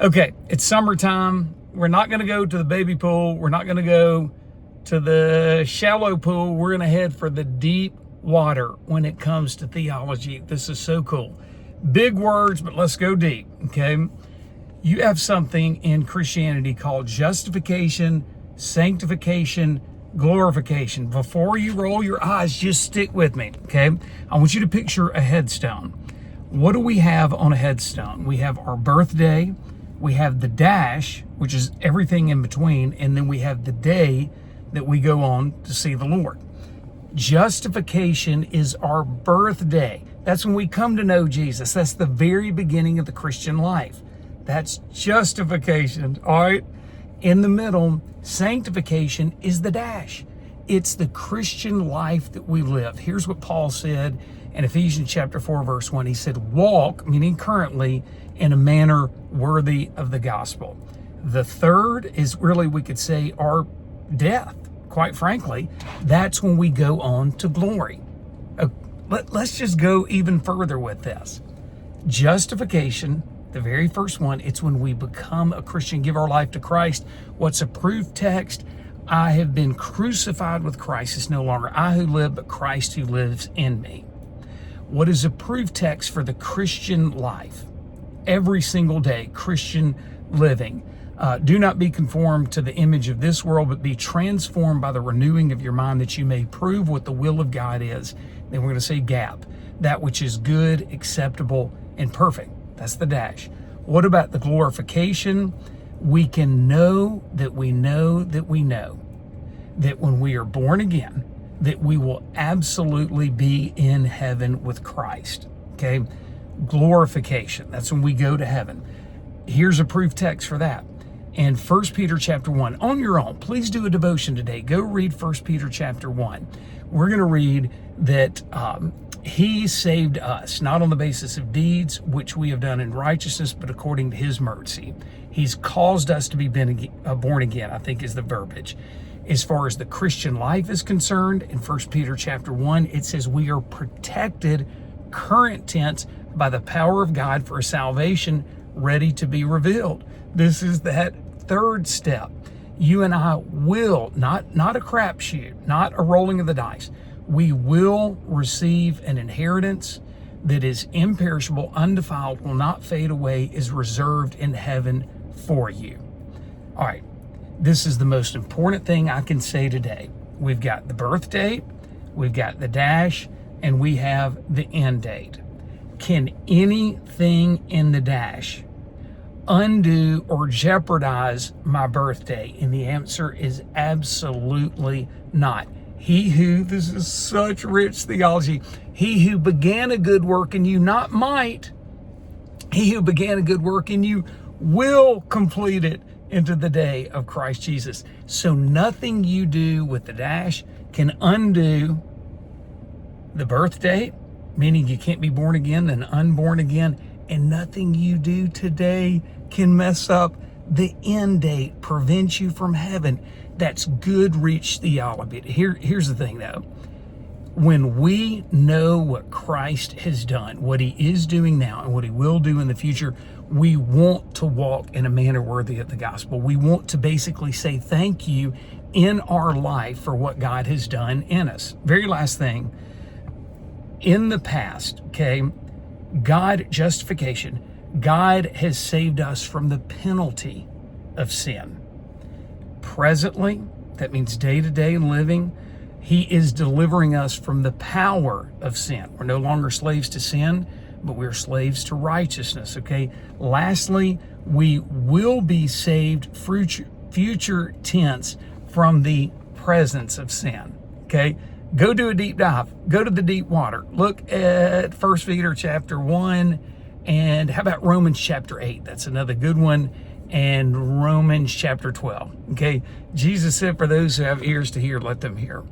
Okay, it's summertime. We're not going to go to the baby pool. We're not going to go to the shallow pool. We're going to head for the deep water when it comes to theology. This is so cool. Big words, but let's go deep, okay? You have something in Christianity called justification, sanctification, glorification. Before you roll your eyes, just stick with me, okay? I want you to picture a headstone. What do we have on a headstone? We have our birthday, we have the dash, which is everything in between, and then we have the day that we go on to see the Lord. Justification is our birthday. That's when we come to know Jesus. That's the very beginning of the Christian life. That's justification, all right? In the middle, sanctification is the dash. It's the Christian life that we live. Here's what Paul said in Ephesians chapter 4, verse 1. He said, walk, meaning currently, in a manner worthy of the gospel. The third is really, we could say, our death. Quite frankly, that's when we go on to glory. Let's just go even further with this. Justification, the very first one, it's when we become a Christian, give our life to Christ. What's a proof text? I have been crucified with Christ. It's no longer I who live, but Christ who lives in me. What is a proof text for the Christian life? Every single day, Christian living. Do not be conformed to the image of this world, but be transformed by the renewing of your mind, that you may prove what the will of God is. Then we're going to say gap, that which is good, acceptable, and perfect. That's the dash. What about the glorification? We can know that we know that we know that when we are born again, that we will absolutely be in heaven with Christ. Okay? Glorification. That's when we go to heaven. Here's a proof text for that. And 1 Peter chapter 1, on your own, please do a devotion today. Go read 1 Peter chapter 1. We're going to read that he saved us, not on the basis of deeds, which we have done in righteousness, but according to his mercy. He's caused us to be born again, I think is the verbiage. As far as the Christian life is concerned, in 1 Peter chapter 1, it says we are protected, current tense, by the power of God for a salvation ready to be revealed. This is that third step. You and I will, not a crapshoot, not a rolling of the dice. We will receive an inheritance that is imperishable, undefiled, will not fade away, is reserved in heaven for you. All right, this is the most important thing I can say today. We've got the birth date, we've got the dash, and we have the end date. Can anything in the dash undo or jeopardize my birthday? And the answer is absolutely not. This is such rich theology. He who began a good work in you, not might, he who began a good work in you will complete it into the day of Christ Jesus. So nothing you do with the dash can undo the birth date, meaning you can't be born again and unborn again, and nothing you do today can mess up the end date, prevent you from heaven. That's good, rich theology. Here's the thing, though. When we know what Christ has done, what he is doing now, and what he will do in the future, we want to walk in a manner worthy of the gospel. We want to basically say thank you in our life for what God has done in us. Very last thing. In the past, okay, justification, God has saved us from the penalty of sin. Presently, that means day-to-day living, he is delivering us from the power of sin. We're no longer slaves to sin, but we're slaves to righteousness, okay? Lastly, we will be saved future tense from the presence of sin, okay? Go do a deep dive. Go to the deep water. Look at 1 Peter chapter 1, and how about Romans chapter 8? That's another good one. And Romans chapter 12. Okay, Jesus said, for those who have ears to hear, let them hear.